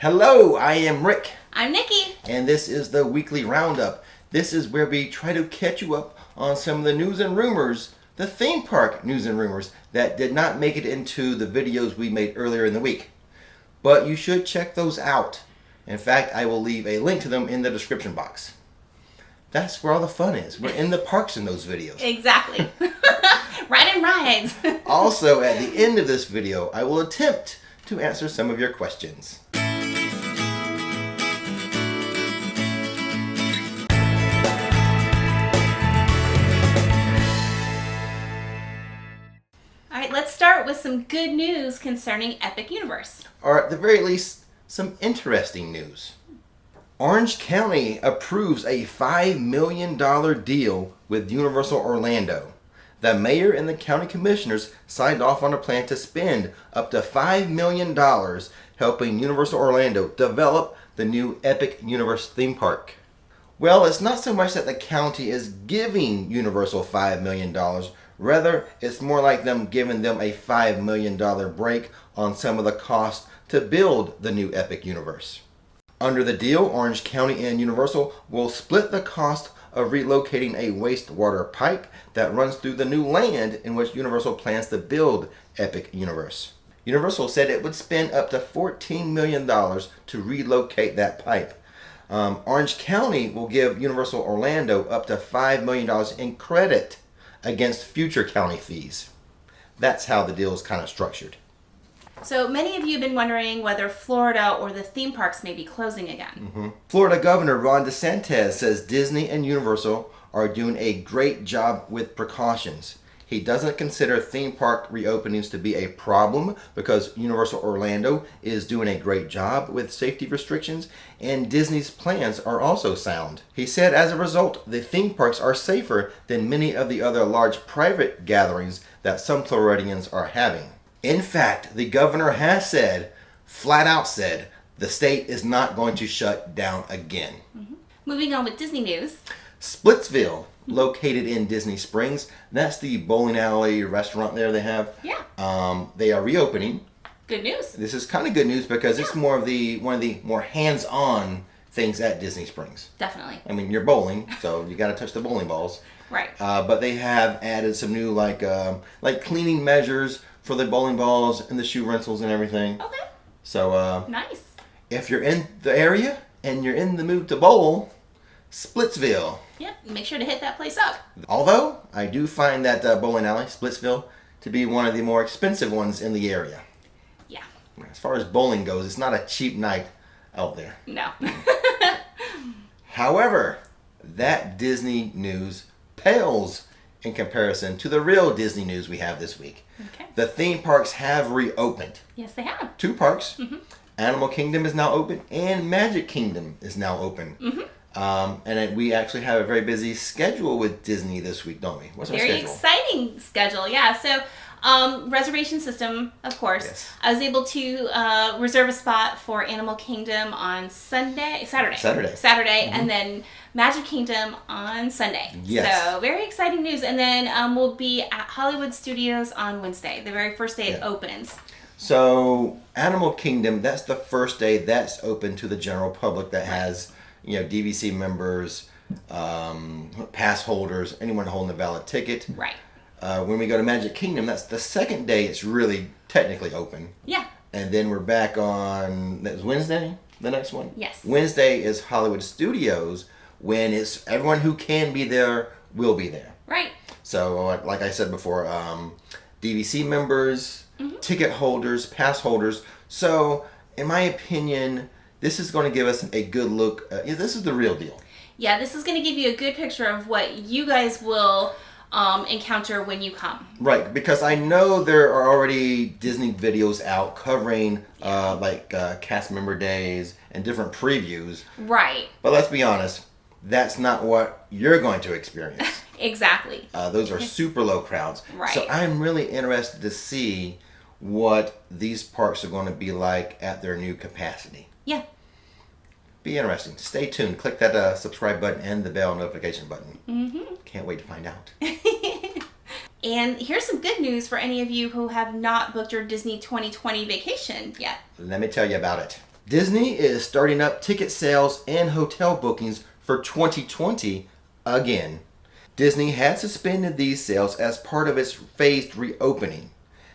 Hello, I am Rick. I'm Nikki. And this is the weekly roundup. This is where we try to catch you up on some of the news and rumors, the theme park news and rumors that did not make it into the videos we made earlier in the week. But you should check those out. In fact, I will leave a link to them in the description box. That's where all the fun is. We're in the parks in those videos. Exactly. Riding rides. Also, at the end of this video, I will attempt to answer some of your questions. All right, let's start with some good news concerning Epic Universe. Or at the very least, some interesting news. Orange County approves a $5 million deal with Universal Orlando. The mayor and the county commissioners signed off on a plan to spend up to $5 million helping Universal Orlando develop the new Epic Universe theme park. Well, it's not so much that the county is giving Universal $5 million. Rather, it's more like them giving them a $5 million break on some of the costs to build the new Epic Universe. Under the deal, Orange County and Universal will split the cost of relocating a wastewater pipe that runs through the new land in which Universal plans to build Epic Universe. Universal said it would spend up to $14 million to relocate that pipe. Orange County will give Universal Orlando up to $5 million in credit against future county fees. That's how the deal is kind of structured. So many of you have been wondering whether Florida or the theme parks may be closing again. Florida Governor Ron DeSantis says Disney and Universal are doing a great job with precautions. He doesn't consider theme park reopenings to be a problem because Universal Orlando is doing a great job with safety restrictions and Disney's plans are also sound. He said as a result, the theme parks are safer than many of the other large private gatherings that some Floridians are having. In fact, the governor has said, flat out said, the state is not going to shut down again. Moving on with Disney news. Splitsville, located in Disney Springs, that's the bowling alley restaurant there they have. Yeah. They are reopening. Good news. This is kind of good news because it's more of one of the more hands-on things at Disney Springs. Definitely. I mean, you're bowling, so you got to touch the bowling balls. Right. But they have added some new like cleaning measures for the bowling balls and the shoe rentals and everything. Okay. So Nice. if you're in the area and you're in the mood to bowl, Splitsville. Yep. Make sure to hit that place up. Although I do find that bowling alley, Splitsville, to be one of the more expensive ones in the area. Yeah. As far as bowling goes, it's not a cheap night out there. No. However, that Disney news pales in comparison to the real Disney news we have this week. Okay. The theme parks have reopened. Yes, they have. 2 parks. Animal Kingdom is now open and Magic Kingdom is now open. We actually have a very busy schedule with Disney this week, don't we? What's our Very schedule? exciting schedule, yeah. So, reservation system, of course. Yes. I was able to reserve a spot for Animal Kingdom on Saturday, and then Magic Kingdom on Sunday. Yes. So, very exciting news. And then we'll be at Hollywood Studios on Wednesday, the very first day it opens. So, Animal Kingdom, that's the first day that's open to the general public that has, DVC members, pass holders, anyone holding a valid ticket. Right. When we go to Magic Kingdom, that's the second day it's really technically open. Yeah. And then we're back on, that was Wednesday, the next one? Yes. Wednesday is Hollywood Studios, when it's everyone who can be there will be there. Right. So, like I said before, DVC members, ticket holders, pass holders. So, in my opinion, this is going to give us a good look. This is the real deal. Yeah, this is going to give you a good picture of what you guys will encounter when you come. Right, because I know there are already Disney videos out covering cast member days and different previews. Right. But let's be honest, that's not what you're going to experience. Exactly. Those are super low crowds. Right. So I'm really interested to see what these parks are going to be like at their new capacity. Yeah. Be interesting. Stay tuned. Click that subscribe button and the bell notification button. Can't wait to find out. And here's some good news for any of you who have not booked your Disney 2020 vacation yet. Let me tell you about it. Disney is starting up ticket sales and hotel bookings for 2020 again. Disney had suspended these sales as part of its phased reopening.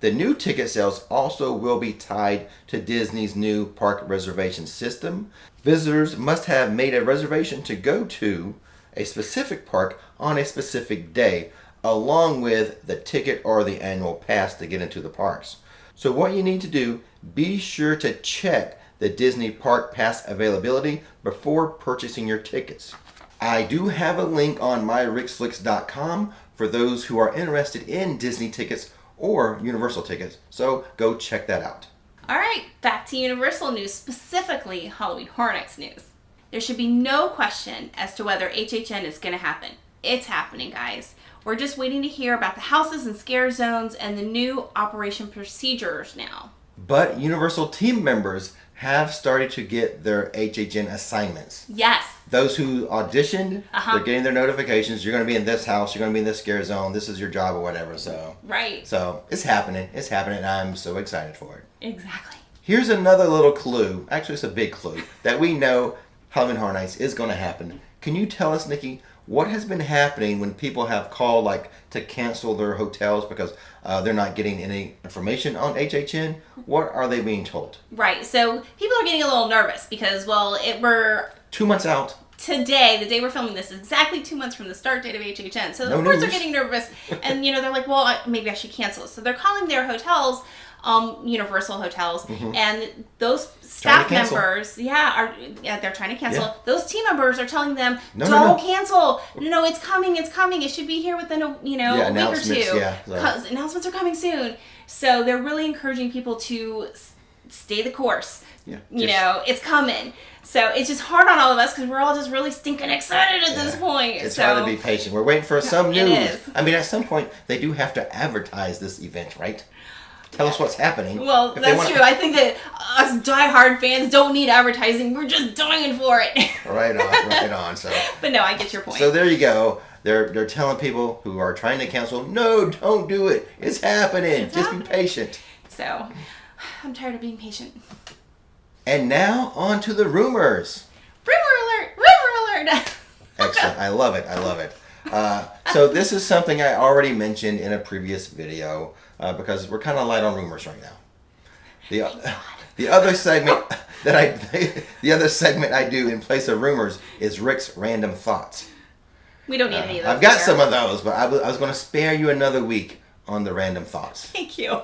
The new ticket sales also will be tied to Disney's new park reservation system. Visitors must have made a reservation to go to a specific park on a specific day, along with the ticket or the annual pass to get into the parks. So what you need to do, be sure to check the Disney Park Pass availability before purchasing your tickets. I do have a link on myrixflix.com for those who are interested in Disney tickets or Universal tickets, so go check that out. All right, back to Universal news, specifically Halloween Horror Nights news. There should be no question as to whether HHN is going to happen. It's happening, guys. We're just waiting to hear about the houses and scare zones and the new operation procedures now. But Universal team members have started to get their HHN assignments. Yes. Those who auditioned, they're getting their notifications. You're going to be in this house. You're going to be in this scare zone. This is your job or whatever. So right. So it's happening. It's happening. And I'm so excited for it. Exactly. Here's another little clue. Actually, it's a big clue that we know Halloween Horror Nights is going to happen. Can you tell us, Nikki, what has been happening when people have called to cancel their hotels because they're not getting any information on HHN? What are they being told? Right. So people are getting a little nervous because, we're 2 months out. Today, the day we're filming this, is exactly 2 months from the start date of HHN. So No of course news. they're getting nervous, and they're like, well, maybe I should cancel. So they're calling their hotels, Universal hotels, and those staff members, they're trying to cancel. Yeah. Those team members are telling them, No. cancel. No, it's coming. It should be here within a week or two. Yeah, so. Announcements are coming soon. So they're really encouraging people to stay the course. Yeah, It's coming. So it's just hard on all of us because we're all just really stinking excited at this point. It's hard to be patient. We're waiting for some news. It is. I mean, at some point, they do have to advertise this event, right? Tell us what's happening. Well, that's true. I think that us diehard fans don't need advertising. We're just dying for it. Right on. So. But no, I get your point. So there you go. They're telling people who are trying to cancel, no, don't do it. It's happening. Just be patient. So, I'm tired of being patient. And now on to the rumors. Rumor alert! Rumor alert! Excellent. I love it. So this is something I already mentioned in a previous video because we're kind of light on rumors right now. The other segment I do in place of rumors is Rick's random thoughts. We don't need any of those. I've got some of those, but I was going to spare you another week on the random thoughts. Thank you.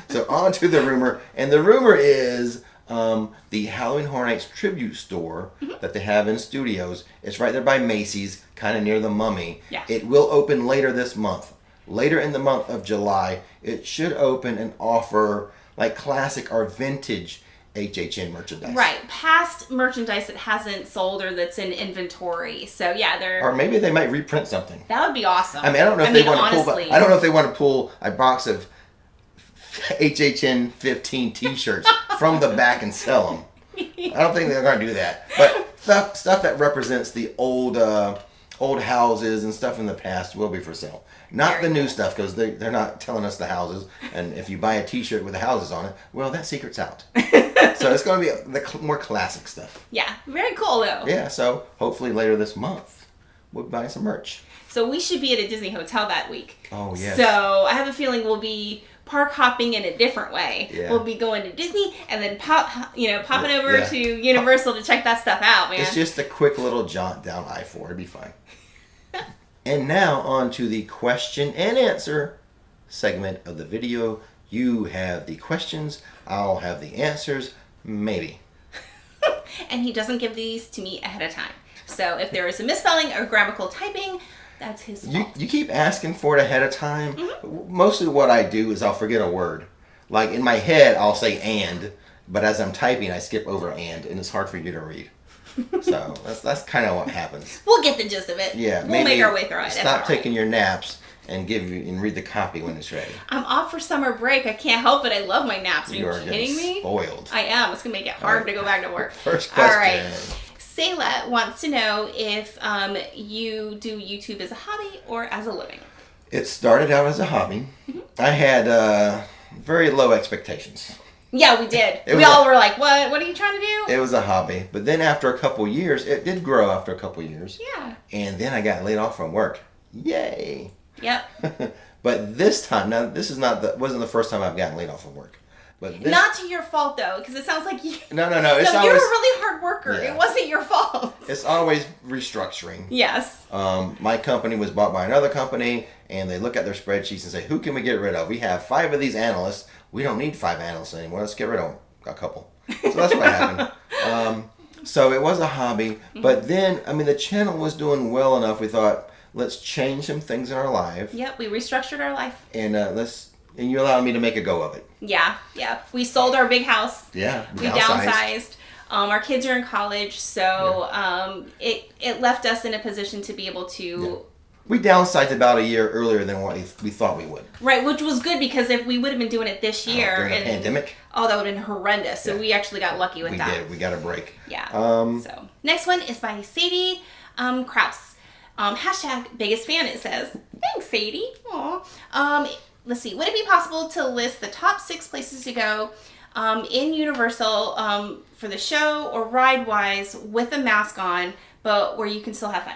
So on to the rumor, and the rumor is the Halloween Horror Nights tribute store that they have in studios. It's right there by Macy's, kind of near the Mummy. Yeah. It will open later this month. Later in the month of July, it should open and offer classic or vintage HHN merchandise. Right. Past merchandise that hasn't sold or that's in inventory. So yeah, they're... Or maybe they might reprint something. That would be awesome. I mean, I don't know if they want to pull... honestly. I don't know if they want to pull a box of HHN 15 t-shirts from the back and sell them. I don't think they're going to do that. But stuff that represents the old houses and stuff in the past will be for sale. Not the new stuff, because they're not telling us the houses. And if you buy a t-shirt with the houses on it, well, that secret's out. So it's going to be the more classic stuff. Yeah, very cool though. Yeah, so hopefully later this month, we'll buy some merch. So we should be at a Disney hotel that week. Oh, yes. So I have a feeling we'll be park hopping in a different way. Yeah. We'll be going to Disney and then popping over to Universal to check that stuff out, man. It's just a quick little jaunt down I-4. It'll be fine. And now on to the question and answer segment of the video. You have the questions. I'll have the answers. Maybe. And he doesn't give these to me ahead of time. So if there is a misspelling or grammatical typing, that's his fault. You keep asking for it ahead of time. Mostly what I do is I'll forget a word. Like in my head, I'll say and, but as I'm typing, I skip over and it's hard for you to read. So that's kind of what happens. We'll get the gist of it. Yeah, we'll make our way through it. Stop taking your naps and read the copy when it's ready. I'm off for summer break. I can't help it. I love my naps. Are you kidding me? Spoiled. I am. It's gonna make it hard to go back to work. First question. All right. Sayla wants to know if you do YouTube as a hobby or as a living. It started out as a hobby. I had very low expectations. Yeah, we did. We all were like, what? What are you trying to do? It was a hobby. But then after a couple years, it did grow after a couple years. Yeah. And then I got laid off from work. Yay. Yep. But this time, now this is wasn't the first time I've gotten laid off from work. But not to your fault though, because it sounds like you. No. It's no, always, you're a really hard worker. Yeah. It wasn't your fault. It's always restructuring. Yes. My company was bought by another company, and they look at their spreadsheets and say, "Who can we get rid of? We have 5 of these analysts. We don't need 5 analysts anymore. Let's get rid of a couple." So that's what happened. So it was a hobby, but then the channel was doing well enough. We thought, let's change some things in our life. Yep, we restructured our life. And and you allowed me to make a go of it. Yeah. We sold our big house. Yeah. We downsized. Our kids are in college, so it left us in a position to be able to. Yeah. We downsized about a year earlier than what we thought we would. Right, which was good because if we would have been doing it this year during the pandemic. Oh, that would have been horrendous. So we actually got lucky with that. We did. We got a break. Yeah. So next one is by Sadie Kraus. Hashtag biggest fan, it says. Thanks, Sadie. Aw. Let's see. Would it be possible to list the top 6 places to go in Universal for the show or ride-wise with a mask on, but where you can still have fun?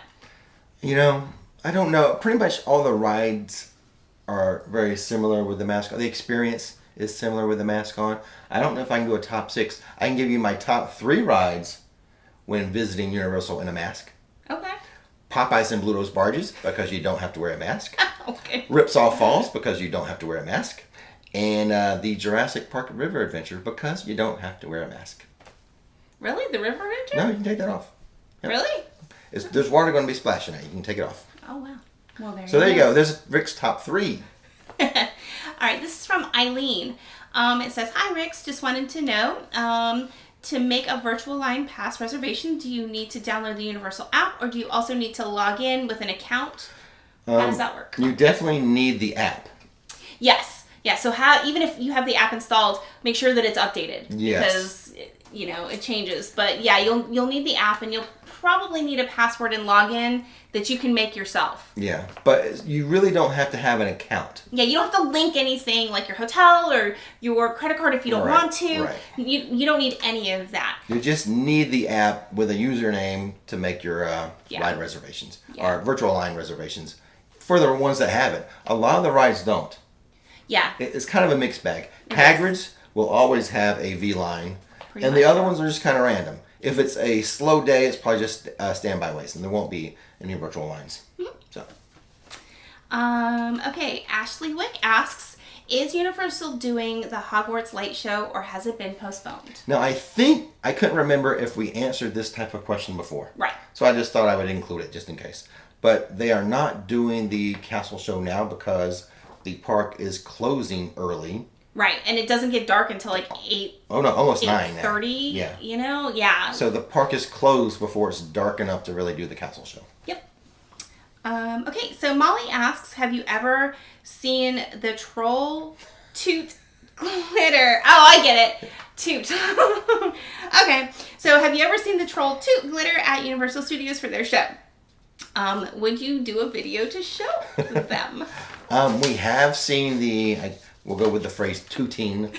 I don't know. Pretty much all the rides are very similar with the mask on. The experience is similar with the mask on. I don't know if I can do a top 6. I can give you my top 3 rides when visiting Universal in a mask. Okay. Popeyes and Bluto's Barges, because you don't have to wear a mask. Okay. Ripsaw Falls, because you don't have to wear a mask. And the Jurassic Park River Adventure, because you don't have to wear a mask. Really? The River Adventure? No, you can take that off. Yep. Really? There's water going to be splashing at you. You can take it off. Oh, wow. Well, there you go. There's Rick's top 3. All right, this is from Eileen. It says, "Hi, Rix. Just wanted to know, to make a virtual line pass reservation, do you need to download the Universal app, or do you also need to log in with an account? How does that work?" You definitely need the app. Yes. Yeah. So even if you have the app installed, make sure that it's updated. Yes. Because it changes. But yeah, you'll need the app, and you'll probably need a password and login that you can make yourself. Yeah, but you really don't have to have an account. Yeah, you don't have to link anything like your hotel or your credit card if you don't want to. Right. You don't need any of that. You just need the app with a username to make your ride reservations or virtual line reservations for the ones that have it. A lot of the rides don't. Yeah. It's kind of a mixed bag. Hagrid's will always have a V line, and the other ones are just kind of random. If it's a slow day, it's probably just standby ways, and there won't be any virtual lines. Mm-hmm. So. Okay, Ashley Wick asks, is Universal doing the Hogwarts Light Show, or has it been postponed? Now, I couldn't remember if we answered this type of question before. Right. So I just thought I would include it just in case. But they are not doing the castle show now because the park is closing early. Right, and it doesn't get dark until like 8. Oh no, almost 9 now. 8:30. Yeah. Yeah. So the park is closed before it's dark enough to really do the castle show. Yep. Okay, so Molly asks, have you ever seen the troll Toot glitter? Oh, I get it. Toot. Okay, so have you ever seen the troll Toot glitter at Universal Studios for their show? Would you do a video to show them? We have seen we'll go with the phrase tooting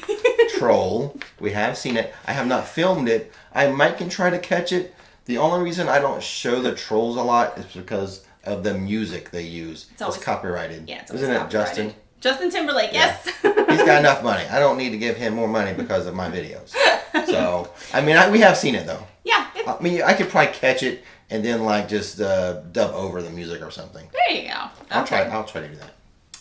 troll. We have seen it. I have not filmed it. I might can try to catch it. The only reason I don't show the trolls a lot is because of the music they use. It's copyrighted. Yeah, Isn't it Justin? Justin Timberlake, yes. He's got enough money. I don't need to give him more money because of my videos. So, we have seen it though. Yeah. I could probably catch it and then just dub over the music or something. There you go. I'll try to do that.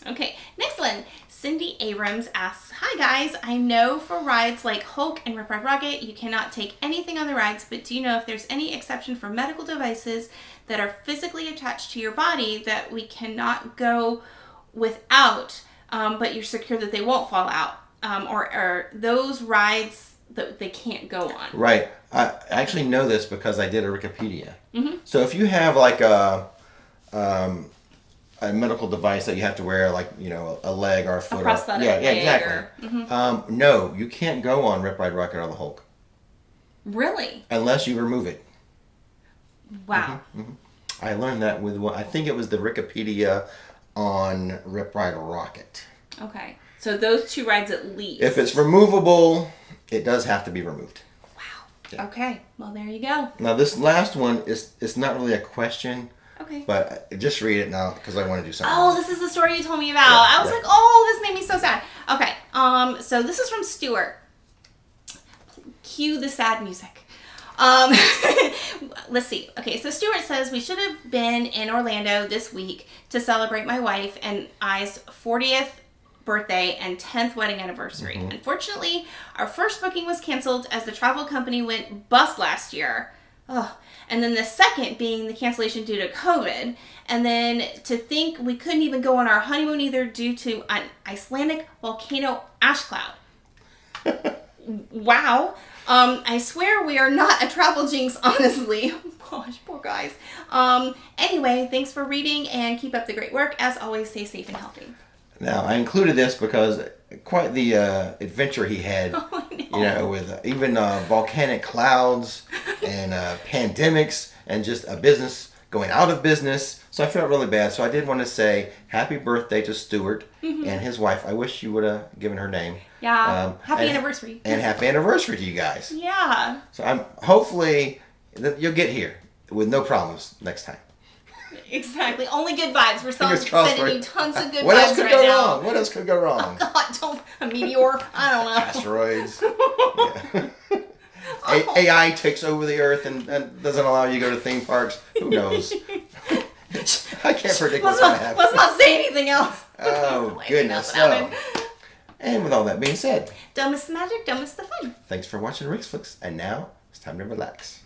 Okay, next one. Cindy Abrams asks, hi guys, I know for rides like Hulk and Rip Ride Rocket, you cannot take anything on the rides, but do you know if there's any exception for medical devices that are physically attached to your body that we cannot go without, but you're secure that they won't fall out? Or those rides that they can't go on? Right. I actually know this because I did a Rikipedia. Mm-hmm. So if you have a medical device that you have to wear, a leg or a foot. A prosthetic leg. Exactly. Mm-hmm. No, you can't go on Rip Ride Rocket or the Hulk. Really? Unless you remove it. Wow. Mm-hmm. Mm-hmm. I learned that with I think it was the Rikipedia on Rip Ride Rocket. Okay. So those 2 rides at least. If it's removable, it does have to be removed. Wow. Yeah. Okay. Well, there you go. Now this last one it's not really a question. Okay. But just read it now because I want to do something. Oh, this is the story you told me about. Yeah, I was like, oh, this made me so sad. Okay. So this is from Stuart. Cue the sad music. Let's see. Okay, so Stuart says we should have been in Orlando this week to celebrate my wife and I's 40th birthday and 10th wedding anniversary. Mm-hmm. Unfortunately, our first booking was canceled as the travel company went bust last year. Oh, and then the second being the cancellation due to COVID. And then to think we couldn't even go on our honeymoon either due to an Icelandic volcano ash cloud. Wow. I swear we are not a travel jinx, honestly. Gosh, poor guys. Anyway, thanks for reading and keep up the great work. As always, stay safe and healthy. Now, I included this because quite the adventure he had, with even volcanic clouds and pandemics and just a business going out of business. So I felt really bad. So I did want to say happy birthday to Stuart and his wife. I wish you would have given her name. Yeah. Happy anniversary. And happy anniversary to you guys. Yeah. So I'm hopefully you'll get here with no problems next time. Exactly. Only good vibes. We're Fingers crossed, sending you tons of good what vibes else could right go now. wrong? What else could go wrong? Oh, God, a meteor. I don't know. Asteroids. AI takes over the Earth and doesn't allow you to go to theme parks. Who knows? I can't predict what's going to happen. Let's not say anything else. Oh, goodness. So, and with all that being said, Don't miss the magic, don't miss the fun. thanks for watching Rix Flicks, and now it's time to relax.